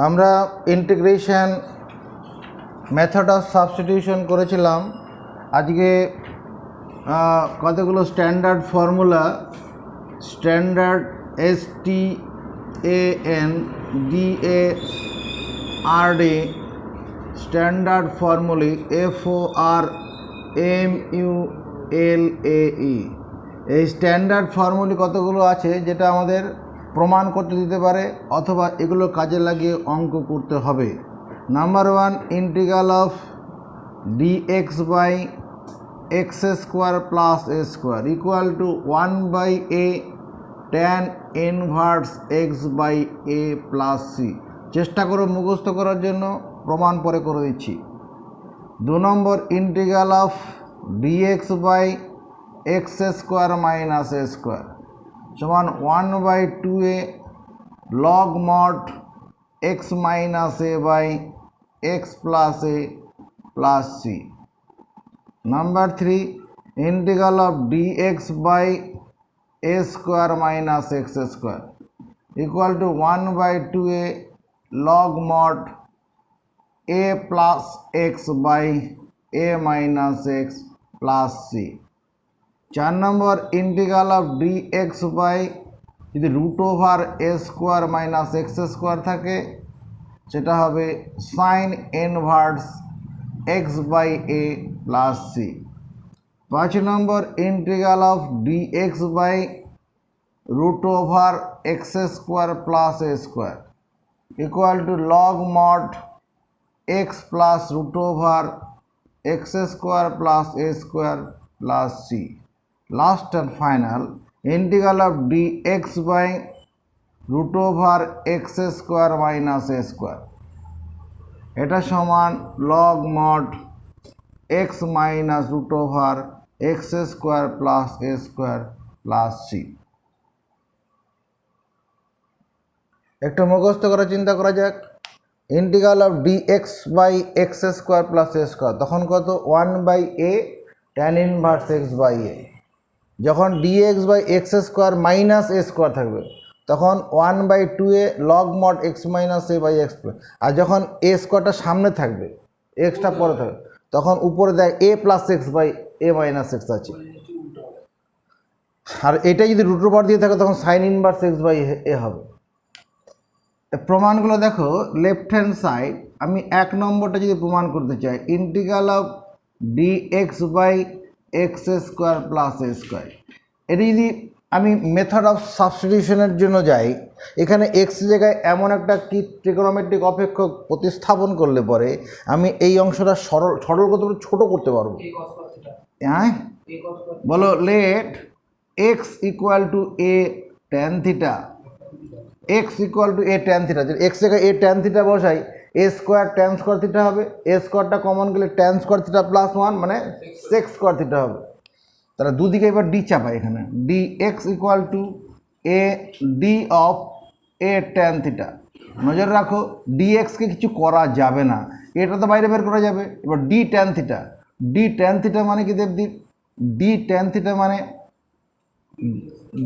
আমরা integration method of substitution করেছিলাম। আজকে কতগুলো standard formula, standard STANDARD, standard formulae FORMULAE, এই স্ট্যান্ডার্ড ফর্মুলি কতগুলো আছে যেটা আমাদের প্রমাণ করতে দিতে পারে অথবা এগুলো কাজে লাগিয়ে অঙ্ক করতে হবে। Number 1, integral of dx by x square plus a square equal to 1/a tan inverse x by a plus c। চেষ্টা করো মুখস্থ করার জন্য, প্রমাণ পরে করে দিচ্ছি। 2 number, integral of dx by x square minus a square সমান 1/2a log mod x minus a by x plus a plus c। Number 3, integral of dx by a square minus x square equal to 1/2a log mod a plus x by a minus x plus c। 4 number, integral of dx by যদি root over a square minus x square থাকে সেটা হবে sign inverse x by a plus c। 5 number, integral of dx by root over x square plus a square equal to log mod x plus root over x square plus a square plus c। Last and final, integral of dx by root over x square minus a square, এটা সমান log mod x minus root over x square plus a square plus c। একটু মুখস্থ করে চিন্তা করা যাক। Integral of dx by x square plus a square তখন কত? 1/a tan inverse x by a। যখন dx by x square minus a square থাকবে তখন 1/2a log mod x minus a by x, আর যখন a স্কোয়ারটা সামনে থাকবে, এক্সটা পরে থাকবে, তখন উপরে দেখ a plus x by a minus x আছে, আর এটা যদি রুট ওভার দিয়ে থাকে তখন sine inverse x by a হবে। প্রমাণগুলো দেখো, লেফট হ্যান্ড সাইড আমি 1 নম্বরটা যদি প্রমাণ করতে চাই, integral of dx by x square plus a square, এটা যদি আমি মেথড অফ সাবস্টিটিউশনের জন্য যাই, এখানে x জায়গায় এমন একটা কি ট্রিগোনোমেট্রিক অপেক্ষক প্রতিস্থাপন করলে পরে আমি এই অংশটা সরল করতে পারবো, ছোটো করতে পারবো। হ্যাঁ বলো, let x equal to a tan theta, x equal to a tan theta, x জায়গায় a tan থিটা বসাই, a square tan square theta হবে, a স্কোয়ারটা কমন গেলে tan স্কোয়ার থিটা প্লাস 1 মানে sec স্কোয়ার থিটা হবে। তাহলে দুদিকে এবার ডি চাপাই, এখানে dx equal to a d of a tan theta. নজর রাখো, dxকে কিছু করা যাবে না, এটা তো বাইরে বের করা যাবে। এবার d tan theta, d tan theta মানে কি দেবদীপ? d tan থিটা মানে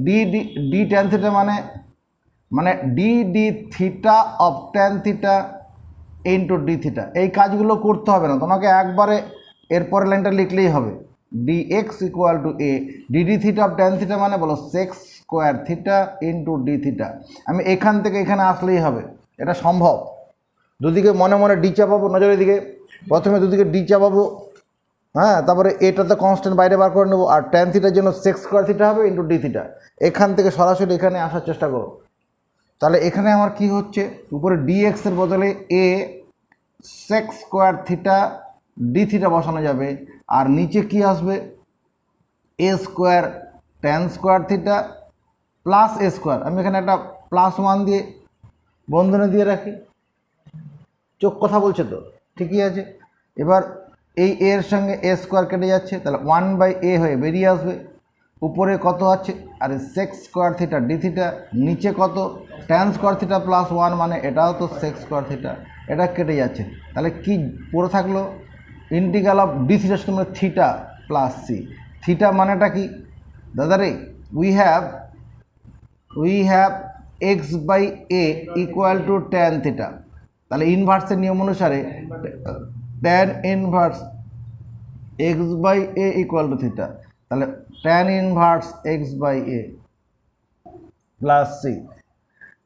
d tan থিটা মানে d theta of tan theta into d theta. এই কাজগুলো করতে হবে না, তোমাকে একবারে এরপরের লাইনটা লিখলেই হবে। dx equal to a d theta of tan theta মানে বলো sec square theta into d theta. আমি এখান থেকে এখানে আসলেই হবে, এটা সম্ভব। দুদিকে মনে মনে ডি চাপাবো, নজরের দিকে প্রথমে দুদিকে ডি চাপাবো, হ্যাঁ, তারপরে এটা তো কনস্ট্যান্ট বাইরে বার করে নেবো, আর tan থিটার জন্য sec স্কোয়ার থিটা হবে ইন্টু d থিটা। এখান থেকে সরাসরি এখানে আসার চেষ্টা করো। তাহলে এখানে আমার কি হচ্ছে, উপরে dx এর বদলে a sec square theta d theta বসানো যাবে, আর নিচে কি আসবে? a square tan square theta plus a square. আমি এখানে একটা প্লাস 1 দিয়ে বন্ধনী দিয়ে রাখি, চোখ কথা বলছে তো, ঠিকই আছে। এবার এই a এর সঙ্গে a স্কোয়ার কেটে যাচ্ছে, তাহলে 1/a হয়ে বেরিয়ে আসবে। উপরে কত আছে? আরে sec square theta d theta, নিচে কত? tan স্কোয়ার থিটা প্লাস 1 মানে এটাও তো sec স্কোয়ার থিটা, এটা কেটে যাচ্ছে। তাহলে কি পড়ে থাকলো? ইন্টিগ্রাল অফ d থিটা মানে থিটা প্লাস c। থিটা মানেটা কি দাদারে? We have x by a equal to tan theta. তাহলে ইনভার্সের নিয়ম অনুসারে tan inverse x by a equal to theta, তাহলে tan inverse x by a plus c,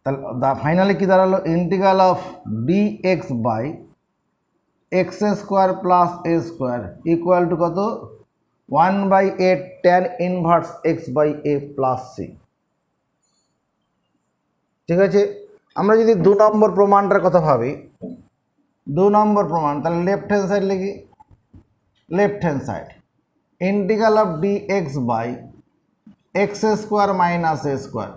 তাহলে ফাইনালি কী দাঁড়ালো, integral of d x by x square plus a square equal to কত, 1/a tan inverse x by a plus C. ঠিক আছে, আমরা যদি 2 নম্বর প্রমাণটার কথা ভাবি, 2 নম্বর প্রমাণ, তাহলে লেফট হ্যান্ড সাইড লিখি, left hand side integral of d x by x square minus a square,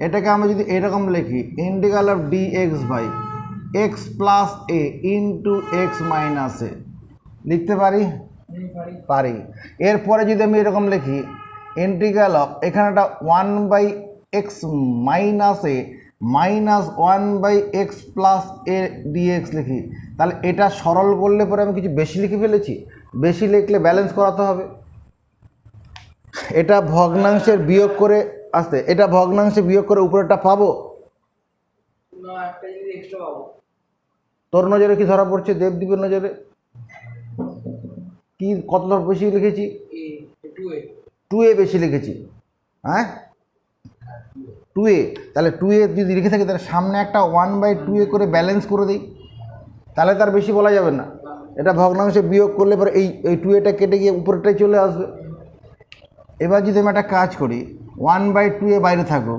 এটাকে আমরা যদি এরকম লিখি, integral of d x by x plus a into x minus a, লিখতে পারি? পারি। এরপরে যদি আমি এরকম লিখি, ইন্টিগ্রাল অফ এখানে একটা 1/x মাইনাস এ মাইনাস 1/x প্লাস এ ডিএক্স লিখি, তাহলে এটা সরল করলে পরে আমি কিছু বেশি লিখে ফেলেছি, বেশি লিখলে ব্যালেন্স করাতে হবে। এটা ভগ্নাংশের বিয়োগ করে আসতে, এটা ভগ্নাংশে বিয়োগ করে উপরেরটা পাবো না, একটা যদি এক্সট্রা পাবো। তোর নজরে কি ধরা পড়ছে, দেবদীপের নজরে কি কত বেশি লিখেছি? 2a বেশি লিখেছি। হ্যাঁ 2a, তাহলে 2a যদি লিখে থাকি তাহলে সামনে একটা 1/2a করে ব্যালেন্স করে দিই, তাহলে তার বেশি বলা যাবে না। এটা ভগ্নাংশে বিয়োগ করলে পরে এই 2aটা কেটে গিয়ে উপরেরটাই চলে আসবে। এবার যদি আমি একটা কাজ করি, 1/2a বাইরে থাকো,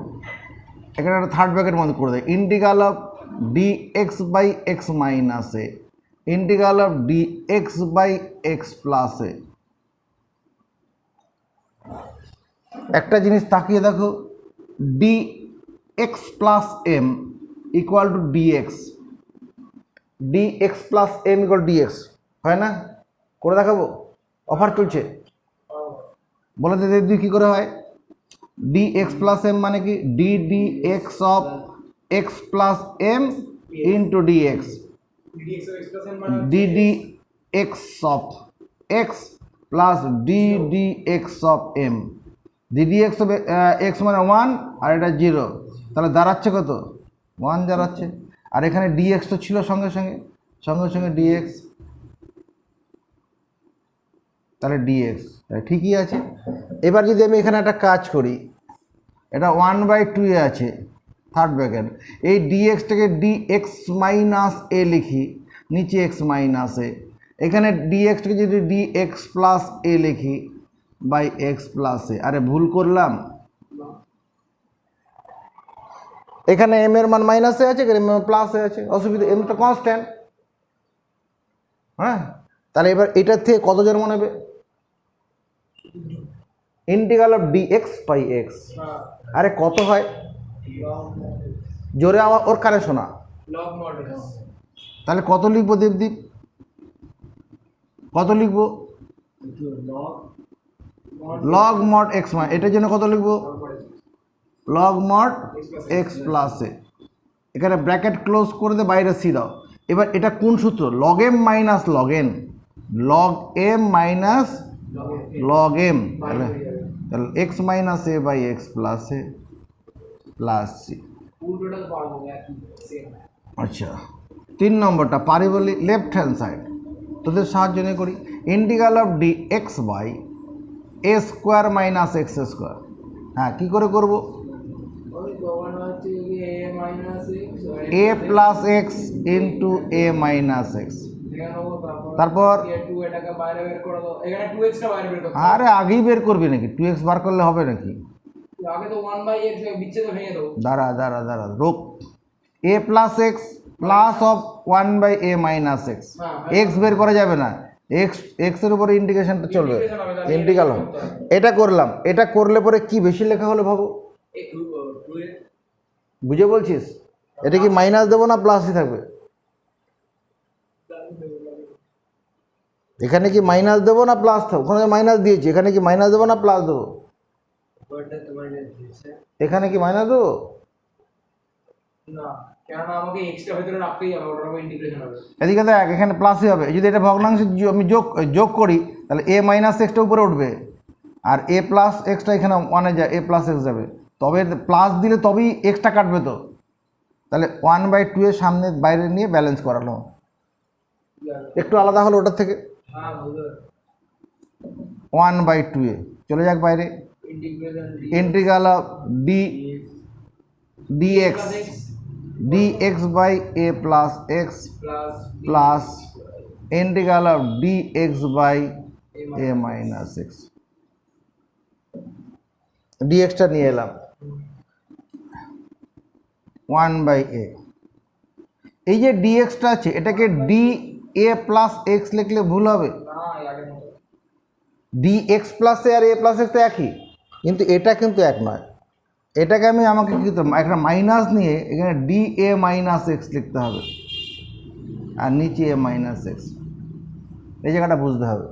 এখানে একটা থার্ড ব্র্যাকেট মধ্যে করে দেয়, integral of d x by x minus a integral of d x by x plus a. একটা জিনিস তাকিয়ে দেখো, d x plus m equal to dx, d x plus m equal dx হয় না? করে দেখাবো, অফার চলছে, বলে দে দিদি কী করে হয়। ডি এক্স প্লাস এম মানে কি, d d x of x plus m into dx, d d x of x plus d d x of m, d d x of x মানে 1 আর এটা 0, তাহলে দাঁড়াচ্ছে কত, 1 দাঁড়াচ্ছে। আর এখানে ডিএক্স তো ছিল সঙ্গে সঙ্গে ডিএক্স, তাহলে ডিএক্স ঠিকই আছে। এবার যদি আমি এখানে একটা কাজ করি, এটা 1/2 আছে থার্ড ব্র্যাকেট, এই ডিএক্সটাকে ডিএক্স মাইনাস এ লিখি, নিচে এক্স মাইনাস এ, এখানে ডিএক্সটাকে যদি ডিএক্স প্লাস এ লিখি বাই এক্স প্লাস এ। আরে ভুল করলাম, এখানে এম এর মান মাইনাসে আছে, এখানে এম এর প্লাসে আছে, অসুবিধা, এম তো কনস্ট্যান্ট। হ্যাঁ, তাহলে এবার এটার থেকে কত জন্ম নেবে, integral of dx by x, আরে কত হয় জোরে আবার ওর কানে শোনা, তাহলে কত লিখবো দেবদীপ, কত লিখবো, লগ মড এক্স, মানে এটার জন্য কত লিখবো, লগ মড এক্স প্লাস এ, এখানে ব্র্যাকেট ক্লোজ করে দে, বাইরে সি দাও। এবার এটা কোন সূত্র, log m minus log n, log m minus log m, তাহলে x minus a by x plus a plus c. আচ্ছা 3 নম্বরটা পারি বলি, লেফট হ্যান্ড সাইড তোদের সাহায্য নিয়ে করি, integral of d x by a square minus x square. হ্যাঁ কী করে করবো, a plus x into a minus x, তারপর আরে আগেই বের করবি নাকি, 2x বার করলে হবে নাকি, দাঁড়া রোক, a plus x plus of 1/a minus x, x বের করা যাবে না, এক্সের উপরে ইন্টিগ্রেশনটা চলবে, ইন্টিগ্রাল হবে। এটা করলাম, এটা করলে পরে কি বেশি লেখা হলে ভাবো, বুঝে বলছিস, এটা কি মাইনাস দেবো না প্লাসই থাকবে, এখানে কি মাইনাস দেবো না প্লাস থাকবে, ওখানে মাইনাস দিয়েছি, এখানে কি মাইনাস দেবো না প্লাস দেবো, এখানে কি মাইনাস দেবো না, এদিকে দেখ এখানে প্লাসই হবে, যদি এটা ভগ্নাংশ আমি যোগ করি তাহলে এ মাইনাস এক্সটা উপরে উঠবে, আর এ প্লাস এক্সটা এখানে 1-এ যায়, এ প্লাস এক্স যাবে, তবে প্লাস দিলে তবেই এক্সটা কাটবে, তো তাহলে 1/2 এর সামনে বাইরে নিয়ে ব্যালেন্স করালো, একটু আলাদা হলো ওটার থেকে। 1/2 এ চলে যাক বাইরে, integral of dx by a plus x plus integral of dx by a minus x, dx টা নিয়ে এলাম 1/a। এই যে dx টা আছে এটাকে dA plus x লিখলে ভুল হবে, dx plus a R a plus x তো একই, কিন্তু এটা কিন্তু এক নয়। এটাকে আমাকে কি করতে হবে, একটা মাইনাস নিয়ে এখানে dA minus x লিখতে হবে আর নিচে a minus x, এই জায়গাটা বুঝতে হবে।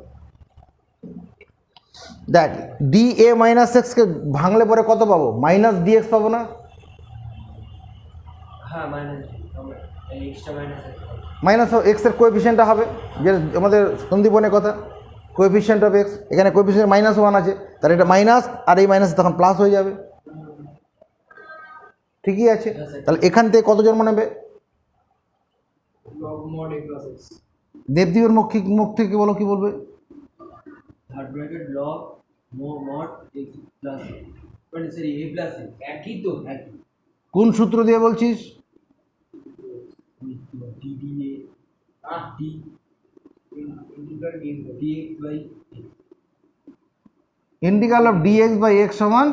দেখ dA minus x কে ভাঙলে পরে কত পাবো, মাইনাস dx পাবো না? হ্যাঁ মাইনাস এক্স এর কোএফিসিয়েন্টটা হবে, যে আমাদের সন্দীপনের কথা কোএফিসিয়েন্ট অফ এক্স, এখানে কোএফিসিয়েন্ট -1 আছে, তাহলে এটা মাইনাস আর এই মাইনাস তখন প্লাস হয়ে যাবে, ঠিকই আছে। তাহলে এখান থেকে কত জন্ম নেবে, দেবদীপের মুখ থেকে বলো, কি বলবে? কোন সূত্র দিয়ে বলছিস? Integral of dx by x সমান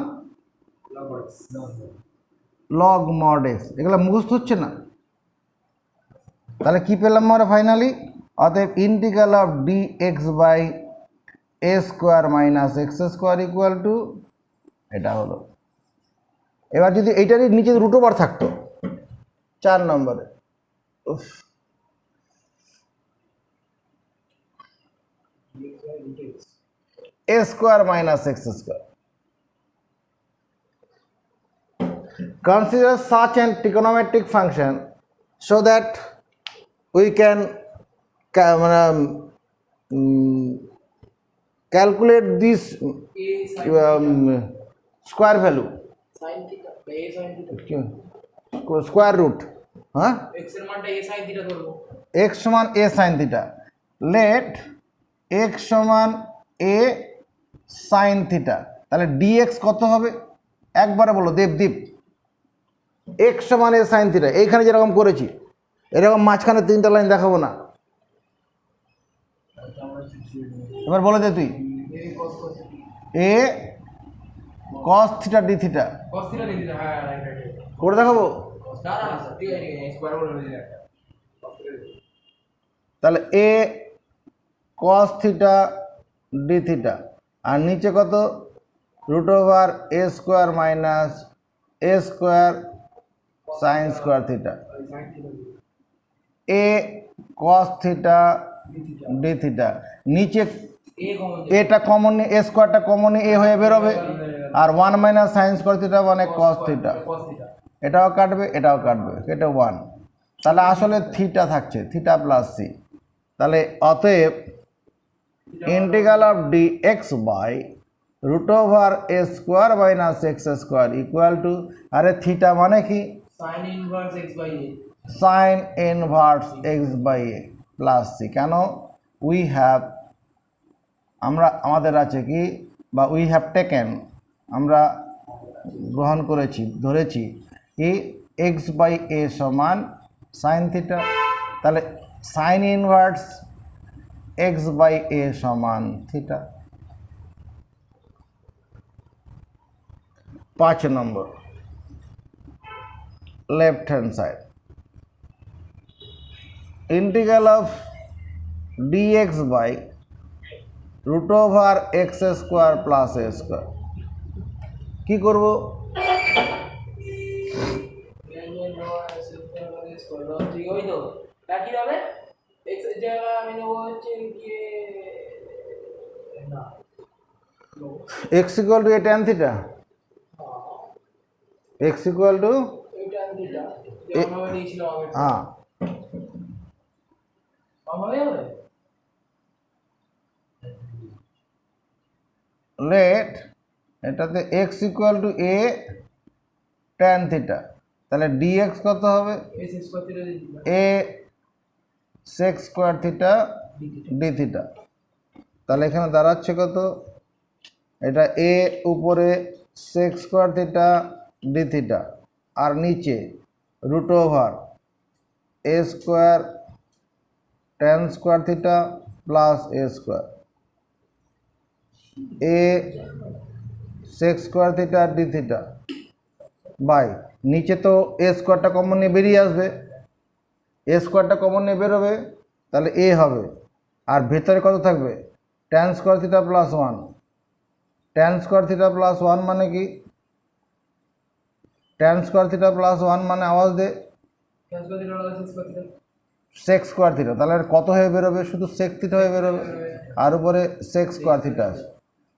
log mod x, এগুলো মুখস্থ হচ্ছে না। তাহলে কি পেলাম আমরা ফাইনালি, অতএব integral of dx by a square minus x square equal to, এটা হলো। এবার যদি এইটারই নিচে রুট ওভার থাকতো 4 নম্বরে, a square minus x square. Consider such an trigonometric function so that we can calculate this square value, square root, x সমান a sin theta, let x সমান a sin theta, তাহলে dx কত হবে একবারে বলো Debdeep. x সমান a sin theta, এইখানে যেরকম করেছি এরকম মাঝখানে 3টা লাইন দেখাবো না, এবার বলে দে তুই, a cos theta d theta করে দেখাবো। তাহলে a cos theta d theta আর নিচে কত, root over a square minus a square sine square theta, a cos theta d theta, নিচে এটা কমন নিয়ে a স্কোয়ারটা কমন নিয়ে a হয়ে বেরোবে, আর 1 মাইনাস সাইন স্কোয়ার থিটা মানে cos theta, এটাও কাটবে এটাও কাটবে, এটা 1, তাহলে আসলে থিটা থাকছে, থিটা প্লাস সি। তাহলে অতএব integral of dx by root over a square minus x square equal to, আরে থিটা মানে কি, sine inverse x by a plus c. কেন, উই হ্যাভ, আমাদের আছে কি, বা উই হ্যাভ টেকেন, আমরা গ্রহণ করেছি, ধরেছি কি এক্স বাই এ সমান সাইন থিটা, তাহলে sine inverse x by a সমান theta. 5 number left hand side, integral of dx by root over x square plus a square, কী করবো, x equal to a tan theta, x equal to হ্যাঁ let এটাতে x equal to a tan theta, তাহলে dx কত হবে a sec square theta d theta. তাহলে এখানে দাঁড়াচ্ছে কত, এটা এ উপরে sec square theta d theta আর নিচে root over a square tan square theta plus a square, a sec square theta d theta by নিচে তো এ স্কোয়ারটা কমন নিয়ে বেরিয়ে আসবে, এ স্কোয়ারটা কমন নিয়ে বেরোবে, তাহলে এ হবে। আর ভেতরে কত থাকবে, tan square theta plus one. Tan square theta plus one মানে কি, tan square theta plus one মানে আওয়াজ দে সেক স্কোয়ার থিটা। তাহলে কত হয়ে বেরোবে, শুধু সেক থিটা হয়ে বেরোবে, আর উপরে সেক স্কোয়ার থিটা আছে।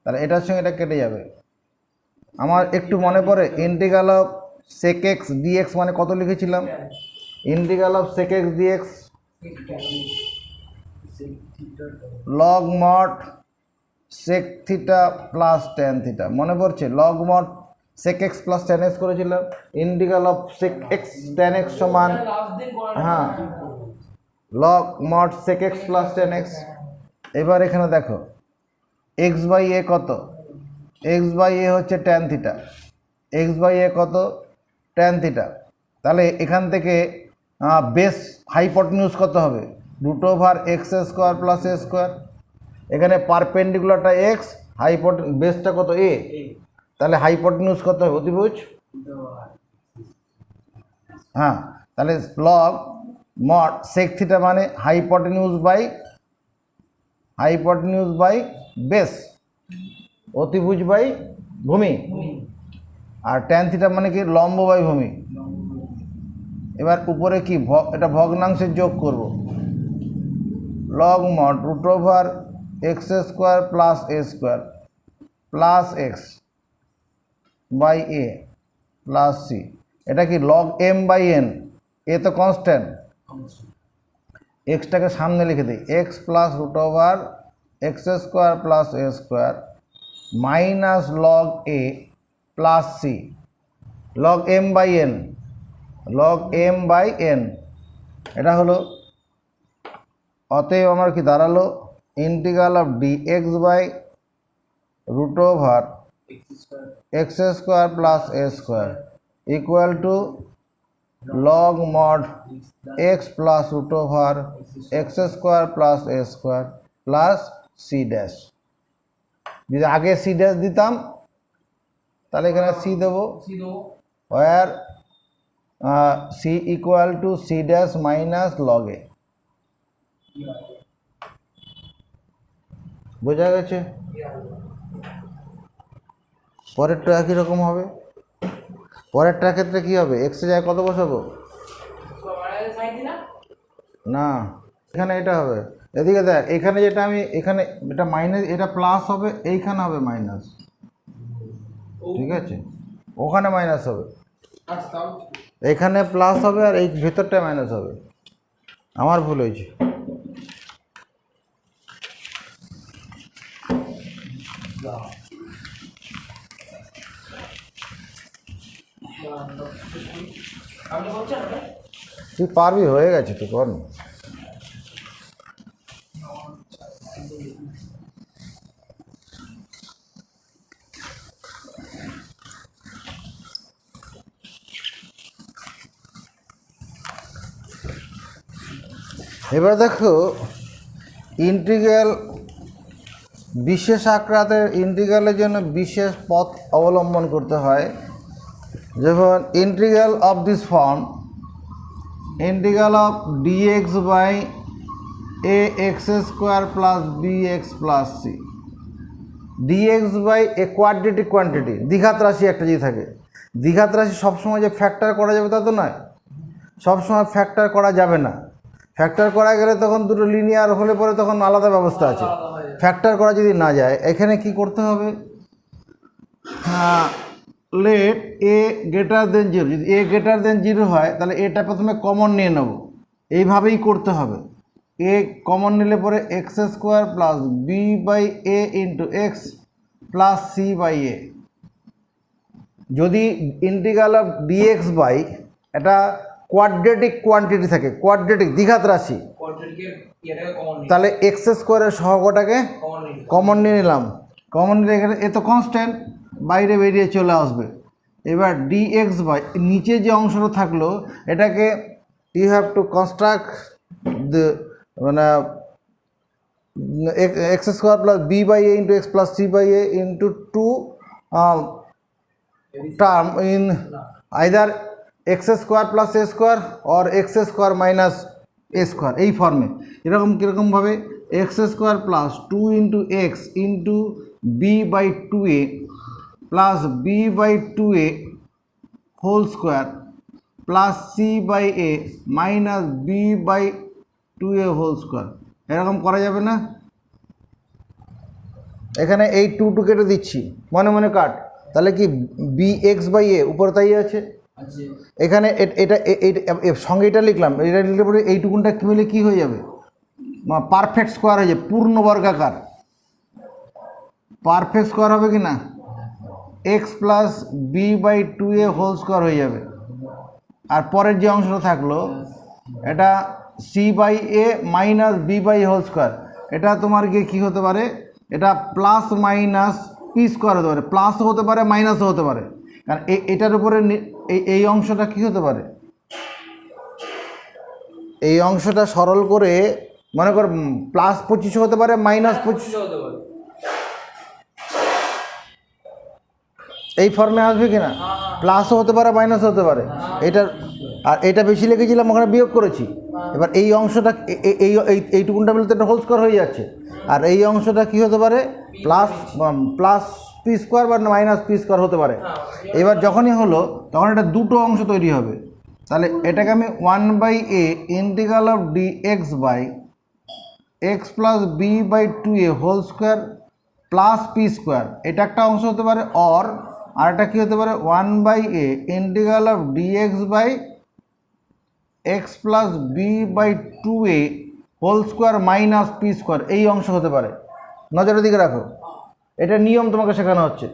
তাহলে এটার সঙ্গে এটা কেটে যাবে। আমার একটু মনে পড়ে integral of sec x dx মানে কত লিখেছিলাম, integral of sec x dx log mod sec theta plus tan theta, মনে পড়ছে? Log mod sec x plus tan x করেছিলাম, integral of sec x tan x সমান, হ্যাঁ, log mod sec x plus tan x. এবার এখানে দেখো x by এ কত, x by এ হচ্ছে ট্যান থিটা, এক্স বাই এ কত ট্যান থিটা। তাহলে এখান থেকে বেস হাইপোটেনিউজ কত হবে, root over x square plus a square. এখানে পারপেন্ডিকুলারটা এক্স, বেসটা কত এ, তাহলে হাইপোটেনিউজ কত হবে অতিভুজ, হ্যাঁ, তাহলে লগ মড সেক থিটা মানে হাইপোটেনিউজ বাই বেস, অতিভুজ বাই ভূমি, আর ট্যান থিটা মানে কি লম্ব বাই ভূমি। এবার উপরে কি এটা ভগ্নাংশের যোগ করব, log mod root over x square plus a square plus x by a plus c. এটা কি log m by n, a তো কনস্ট্যান্ট, এক্সটাকে সামনে লিখে দিই, x plus root over x square plus a square minus log a plus c, log m by n, log m by n. এটা হলো, অতএব আমার কি দাঁড়ালো, integral of d x by root over x square plus a square equal to log mod x plus root over x square plus a square plus c dash. যদি আগে c dash দিতাম তাহলে এখানে সি দেবো, where c equal to c dash minus log a. বোঝা গেছে? পরেরটা একই রকম হবে। পরেরটার ক্ষেত্রে কি হবে, এক্সে যায় কত বসাবো, না এখানে এটা হবে, এদিকে দেখ এখানে যেটা আমি এখানে এটা মাইনাস, এটা প্লাস হবে, এইখানে হবে মাইনাস, ঠিক আছে, ওখানে মাইনাস হবে, এখানে প্লাস হবে আর এই ভেতরটা মাইনাস হবে। আমার ভুল হয়েছে। তুই পারবি, হয়ে গেছে, তুই কর না। এবার দেখো ইন্টিগ্রাল বিশেষ আকারের ইন্টিগ্রালের জন্য বিশেষ পথ অবলম্বন করতে হয়। যেমন integral of this form, integral of dx by a x square plus b x plus c, dx by a quadratic quantity, দ্বিঘাত রাশি একটা যদি থাকে, দ্বিঘাত রাশি সবসময় যে ফ্যাক্টর করা যাবে তা তো নয়, সবসময় ফ্যাক্টর করা যাবে না। ফ্যাক্টর করা গেলে তখন দুটো লিনিয়ার হলে পরে তখন আলাদা ব্যবস্থা আছে। ফ্যাক্টর করা যদি না যায়, এখানে কি করতে হবে, let a greater than zero, যদি এ গ্রেটার দেন জিরো হয় তাহলে এটা প্রথমে কমন নিয়ে নেব, এইভাবেই করতে হবে। এ কমন নিলে পরে x square plus b by a into x plus c by a. যদি ইন্টিগ্রাল অফ ডিএক্স বাই এটা কোয়াড্রেটিক কোয়ান্টিটি থাকে, কোয়াড্রেটিক দ্বিঘাত রাশি, তাহলে এক্স স্কোয়ারের সহগটাকে কমন নিয়ে নিলাম। কমন নিয়ে এখানে এ তো কনস্ট্যান্ট, বাইরে বেরিয়ে চলে আসবে। এবার dx বাই নিচে যে অংশটা থাকলো এটাকে you have to construct the মানে x square plus b by a into x plus c by a into two term in either x square plus a square or x square minus a square, এই ফর্মে। এরকম কীরকমভাবে x square plus two into x into b by two a plus b by two a whole square plus c by a minus b by two a whole square, এরকম করা যাবে না? এখানে এই টু টু কেটে দিচ্ছি, মনে মনে কাট, তাহলে কি বি এক্স বাই এ উপরে তাই আছে। এখানে এটা সঙ্গে এটা লিখলাম, এটা লিখলে পরে এইটুকুনটা কী মিলে কী হয়ে যাবে, পারফেক্ট স্কোয়ার হয়ে যাবে, পূর্ণ বর্গাকার পারফেক্ট স্কোয়ার হবে কি না, x plus b by two a whole square হয়ে যাবে। আর পরের যে অংশটা থাকলো এটা c by a minus b by whole square, এটা তোমার গিয়ে কী হতে পারে, এটা প্লাস মাইনাস পি স্কোয়ার হতে পারে, প্লাসও হতে পারে মাইনাসও হতে পারে, কারণ এটার উপরে এই অংশটা কী হতে পারে, এই অংশটা সরল করে মনে কর প্লাস 25 হতে পারে মাইনাস 25 হতে পারে, এই ফর্মে আসবে কিনা, প্লাসও হতে পারে মাইনাসও হতে পারে। এটা আর এটা বেশি লিখেছিলাম ওখানে বিয়োগ করেছি। এবার এই অংশটা এইটুকুনটা মিলে তো একটা হোল স্কোয়ার হয়ে যাচ্ছে, আর এই অংশটা কি হতে পারে, প্লাস পি স্কোয়ার বা মাইনাস পি স্কোয়ার হতে পারে। এবার যখনই হলো তখন এটা দুটো অংশ তৈরি হবে, তাহলে এটাকে আমি 1/a integral of d x by x plus b by two a whole square plus p square, এটা একটা অংশ হতে পারে। অর আরেকটা কী হতে পারে, 1/a integral of d x by x plus b by two a whole square minus p square, এই অংশ হতে পারে। নজরের দিকে রাখো, এটা নিয়ম তোমাকে শেখানো হচ্ছে,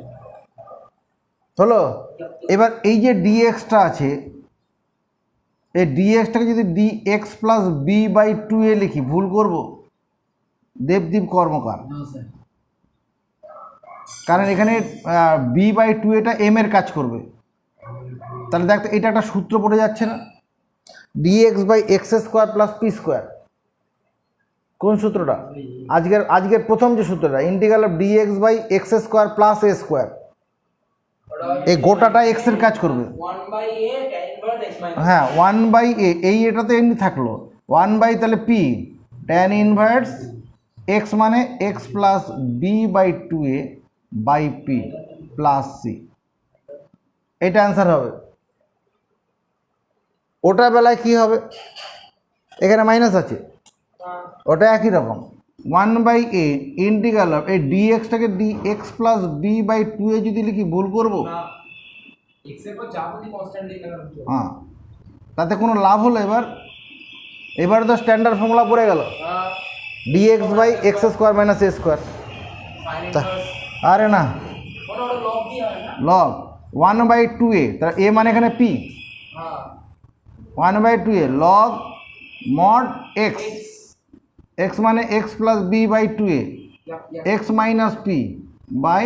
হলো? এবার এই যে ডিএক্সটা আছে, এই ডিএক্সটাকে যদি d x plus b by two a লিখি, ভুল করবো? দেবদীপ কর্মকার, কারণ এখানে বি বাই টু এটা এম এর কাজ করবে। তাহলে দেখতে এটা একটা সূত্র পড়ে যাচ্ছে না, dx by x square plus p square. কোন সূত্রটা? আজকের প্রথম যে সূত্রটা, integral of dx by x square plus a square, এই গোটাটা এক্স এর কাজ করবে। হ্যাঁ, 1/a, এই এটা তো এমনি থাকলো 1/, তাহলে পি ট্যান ইনভার্স এক্স মানে x plus b by two a by p plus c, এটা অ্যান্সার হবে। ওটা বেলায় কি হবে, এখানে মাইনাস আছে, ওটা একই রকম 1/a ইন্টিগ্রাল অফ এই ডিএক্সটাকে d x plus b by two a যদি লিখি, ভুল করবো? হ্যাঁ, তাতে কোনো লাভ হলো? এবারে তো স্ট্যান্ডার্ড ফর্মুলা পড়ে গেল, dx by x square minus a square. আরে না, লগ 1/2a, তাহলে এ মানে এখানে p, 1/2a log mod x, x মানে x plus b by two a, x minus p by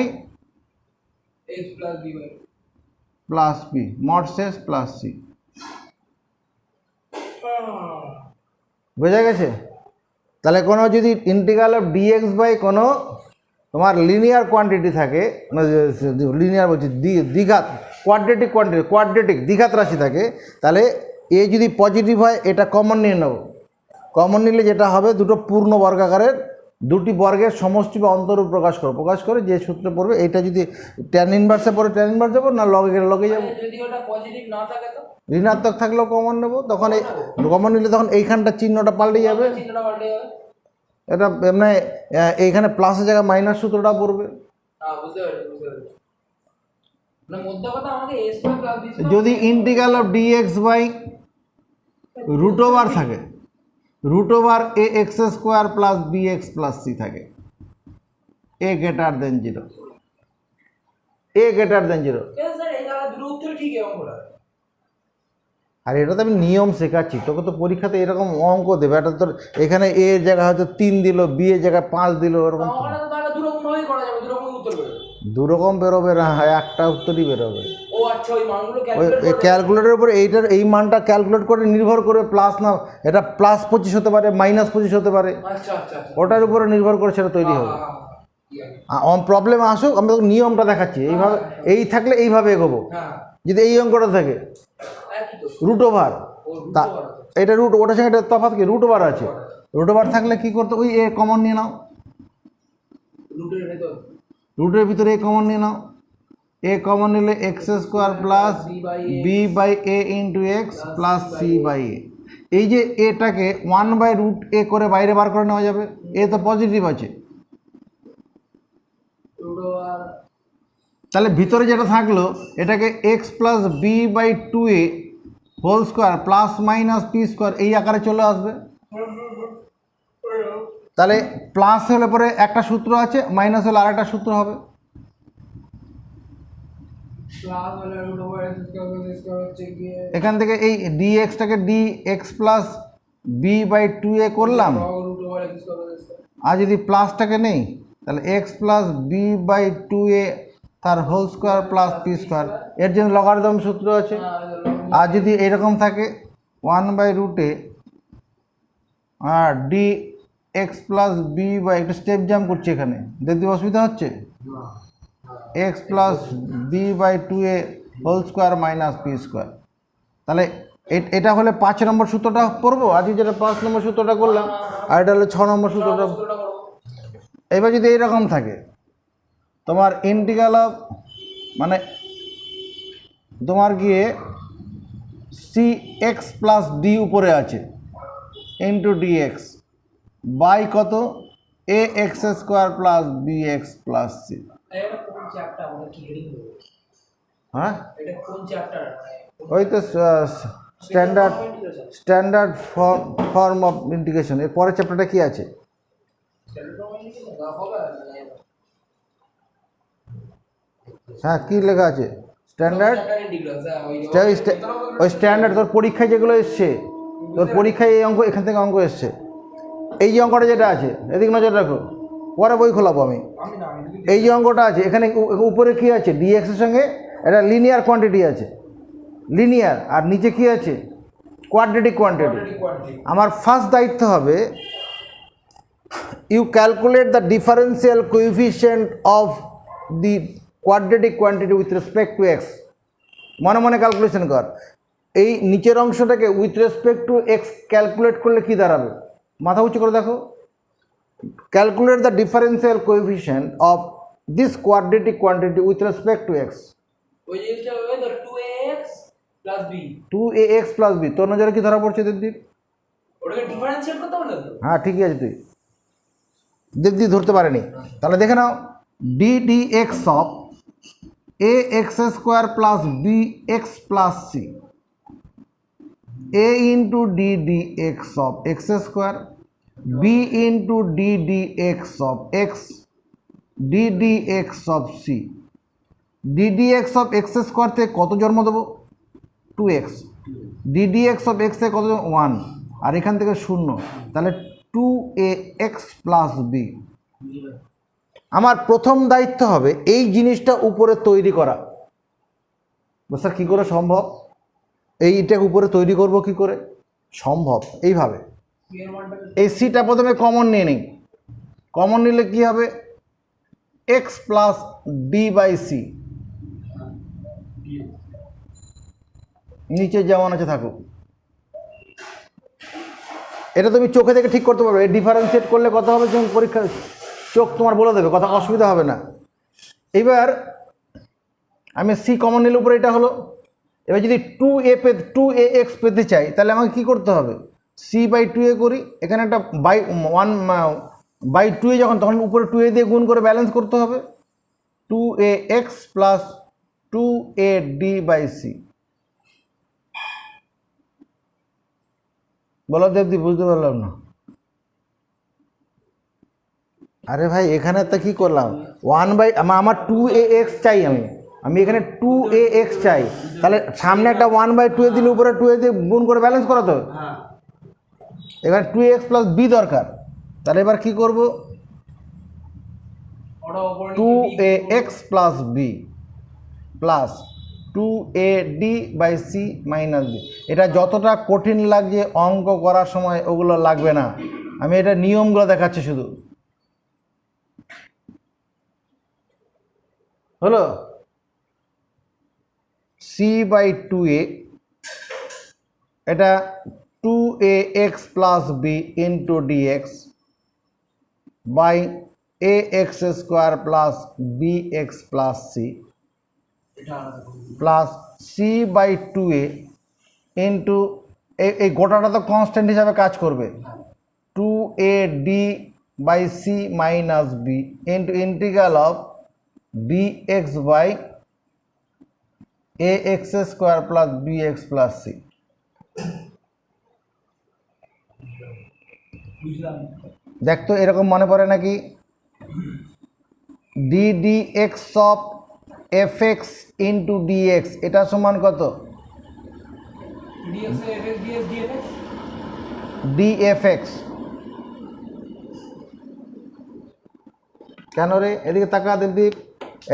plus p mod শেষ plus c. বোঝা গেছে? তাহলে কোনো যদি ইন্টিগ্রাল অফ ডিএক্স বাই কোনো তোমার লিনিয়ার কোয়ান্টিটি থাকে, লিনিয়ার বলছি দ্বিঘাত, কোয়াড্রেটিক দ্বিঘাত রাশি থাকে, তাহলে এ যদি পজিটিভ হয় এটা কমন নিয়ে নেব। কমন নিলে যেটা হবে, দুটো পূর্ণ বর্গাকারের দুটি বর্গের সমষ্টি বা অন্তরূপ প্রকাশ করে যে সূত্র পড়বে, এটা যদি ট্যান ইনভার্সে পড়ে ট্যান ইনভার্স যাবো, না লগে যাবো। ঋণাত্মক থাকলেও কমন নেব, তখন এই কমন নিলে তখন এইখানটা চিহ্নটা পাল্টে যাবে, এটা মানে এইখানে প্লাসের জায়গায় মাইনাস সূত্রটা পড়বে। যদি integral of dx by root over থাকে, root over a x square plus b x plus c থাকে, a greater than 0, A greater than 0। আর এটা তো আমি নিয়ম শেখাচ্ছি, তোকে তো পরীক্ষাতে এরকম অঙ্ক দেবে, এটা তোর এখানে এ এর জায়গায় হয়তো 3 দিল, বি এর জায়গায় 5 দিল, এরকম দু রকম বেরোবে না, একটা উত্তরই বেরোবে। ওই ক্যালকুলেটরের উপর এই মানটা ক্যালকুলেট করে নির্ভর করে প্লাস না, এটা +25 হতে পারে, -25 হতে পারে, ওটার উপরে নির্ভর করে সেটা তৈরি হবে। প্রবলেম আসুক, আমি তোকে নিয়মটা দেখাচ্ছি। এইভাবে এই থাকলে এইভাবে এগোবো, যদি এই অঙ্কটা থাকে রুট ওভার, তা এটা রুট, ওটার সঙ্গে এটা তফাৎ কি, রুট ওভার আছে, রুট ওভার থাকলে কী করতে, ওই এ কমন নিয়ে নাও, রুটের ভিতরে এ কমন নিয়ে নাও, এ কমন নিলে x² plus b/a into x plus c/a। এই যে এটাকে 1/√a করে বাইরে বার করে নেওয়া যাবে, এ তো পজিটিভ আছে, তাহলে ভিতরে যেটা থাকলো এটাকে x plus b/2a whole square plus minus p² এই আকারে চলে আসবে। তাহলে প্লাস হলে পরে একটা সূত্র আছে, মাইনাস হলে আরেকটা সূত্র হবে। এখান থেকে এই dxটাকে dx প্লাস b/2a করলাম, আর যদি প্লাসটাকে নেই তাহলে x প্লাস b/2a তার হোল স্কোয়ার প্লাস p², এর জন্য লগারিদম সূত্র আছে। আর যদি এরকম থাকে 1/√a আর dx প্লাস b বাই, একটা স্টেপ জাম্প করছে এখানে, দেখতে অসুবিধা হচ্ছে, x plus b/2a whole square মাইনাস p²। তাহলে এটা হলে 5 নম্বর সূত্রটা পড়বো, আজকে যেটা 5 নম্বর সূত্রটা করলাম, আর এটা হলো 6 নম্বর সূত্রটা। এবার যদি এইরকম থাকে তোমার ইন্টিগ্রাল অফ, মানে তোমার গিয়ে cx প্লাস ডি উপরে আছে ইন্টু dx বাই কত ax² plus bx plus c। হ্যাঁ ওই তো স্ট্যান্ডার্ড ফর্ম অফ ইন্টিগ্রেশন। এর পরের চ্যাপ্টারটা কি আছে? হ্যাঁ কি লেখা আছে? স্ট্যান্ডার্ড, ওই স্ট্যান্ডার্ড তোর পরীক্ষায় যেগুলো এসছে, তোর পরীক্ষায় এই অঙ্ক, এখান থেকে অঙ্ক এসছে, এই যে অঙ্কটা যেটা আছে এদিকে নজর রাখো, পরে বই খোলাবো আমি। এই যে অঙ্কটা আছে এখানে উপরে কি আছে, dx এর সঙ্গে এটা লিনিয়ার কোয়ান্টিটি আছে, লিনিয়ার, আর নিচে কি আছে, কোয়াড্রেটিক কোয়ান্টিটি। আমার ফার্স্ট দায়িত্ব হবে you calculate the differential coefficient of the quadratic quantity with respect to x. মনে মনে ক্যালকুলেশন কর, এই নিচের অংশটাকে with respect to x calculate করলে কি দাঁড়াবে, মাথা উঁচু করে দেখো। Calculate the differential coefficient of this quadratic quantity with respect to x. ওই জিনিসটা হবে তো 2ax plus b। 2ax plus b তোর নজরে কি ধরা পড়ছে দেবদীপ? ওটাকে ডিফারেন্সিয়েট করতে হবে না তো? হ্যাঁ ঠিকই আছে, তুই দেবদীপ ধরতে পারেনি। তাহলে দেখে নাও, ddx of ax² plus bx plus c, a into ddx of x² b into ddx of x ddx of c। ddx of x² থেকে কত জন্ম দেবো? 2x। ddx অফ x থেকে কত? 1, আর এখান থেকে 0, তাহলে 2ax প্লাস b। আমার প্রথম দায়িত্ব হবে এই জিনিসটা উপরে তৈরি করা। স্যার কী করে সম্ভব? এইটা উপরে তৈরি করব কি করে? সম্ভব এইভাবে, এই সিটা প্রথমে কমন নিয়ে নিই। কমন নিলে কি হবে? x প্লাস d/c, নিচে যেমন আছে থাকুক। এটা তুমি চোখে দেখে ঠিক করতে পারবে, ডিফারেন্সিয়েট করলে কত হবে যখন পরীক্ষা, চোখ তোমার বলে দেবে, কথা অসুবিধা হবে না। এবার আমি সি কমন নিলে উপরে এটা হলো। এবার যদি 2ax পেতে চাই তাহলে আমাকে কি করতে হবে? c/2a করি, এখানে একটা 1/2a যখন, তখন উপরে 2a দিয়ে গুণ করে ব্যালেন্স করতে হবে। 2ax plus 2ad/c। বলো দেবদীপ, বুঝতে পারলাম না। আরে ভাই এখানে তো কি করলাম, আমার 2ax চাই আমি, আমি এখানে 2ax চাই, তাহলে সামনে একটা 1/2 দিলে উপরে 2a দিয়ে গুণ করে ব্যালেন্স করো তো। হ্যাঁ এখানে 2x প্লাস b দরকার, তাহলে এবার কি করব, ওটা উপরে নিচে 2ax plus b plus 2ad by c minus b। এটা যতটা কঠিন লাগছে অঙ্ক করার সময় ওগুলো লাগবে না, আমি এটা নিয়মগুলো দেখাচ্ছি শুধু। হলো c বাই 2a, এটা 2ax plus b into dx by ax square plus bx plus c এটা আলাদা করে দিই। Plus c by 2a into এই গোটাটা তো কনস্ট্যান্ট হিসাবে কাজ করবে, 2ad by c minus b into integral of dx by ax square plus bx plus c। বুঝলাম দেখ তো এরকম মনে পড়ে নাকি, ddx of fx into dx এটা সমান কত, dx এর fx dx dfx dfx। কেন রে, এদিকে তাকা দেবদীপ,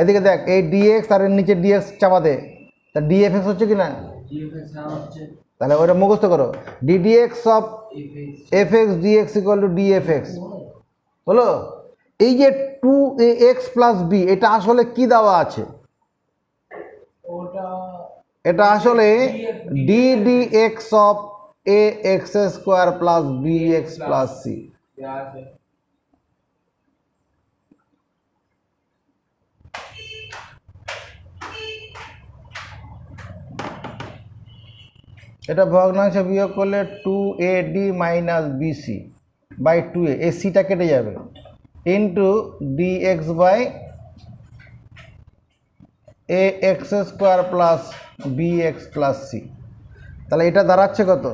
এদিকে দেখ, এই dx আর এর নিচে dx চাপা দে, তা dfx হচ্ছে কি না, dfx না হচ্ছে তাহলে ওটা মুখস্থ করো, ddx of fx fx dx equal to dfx হলো। এই যে 2ax প্লাস b এটা আসলে কি দেওয়া আছে, ওটা এটা আসলে ddx of ax square plus bx plus c। দেয়া আছে এটা ভগ্নাংশে বিয়োগ করলে 2ad minus bc by 2a, এই সিটা কেটে যাবে, into dx by ax square plus bx plus c। তাহলে এটা দাঁড়াচ্ছে কত,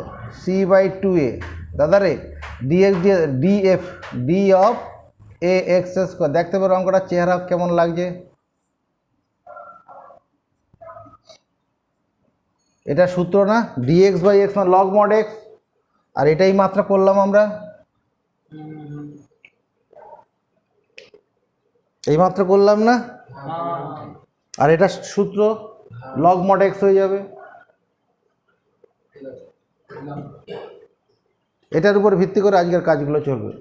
c বাই 2a, দাদারে dx দিয়ে df d of ax square. দেখতে পারো অঙ্কটা চেহারা কেমন লাগছে, এটা সূত্র না, dx বাই x মানে লগ মড x, আর এটাই মাত্রা করলাম আমরা, এই মাত্র করলাম না, আর এটা সূত্র লগ মড x হয়ে যাবে। এটার উপর ভিত্তি করে আজকের কাজগুলো চলবে।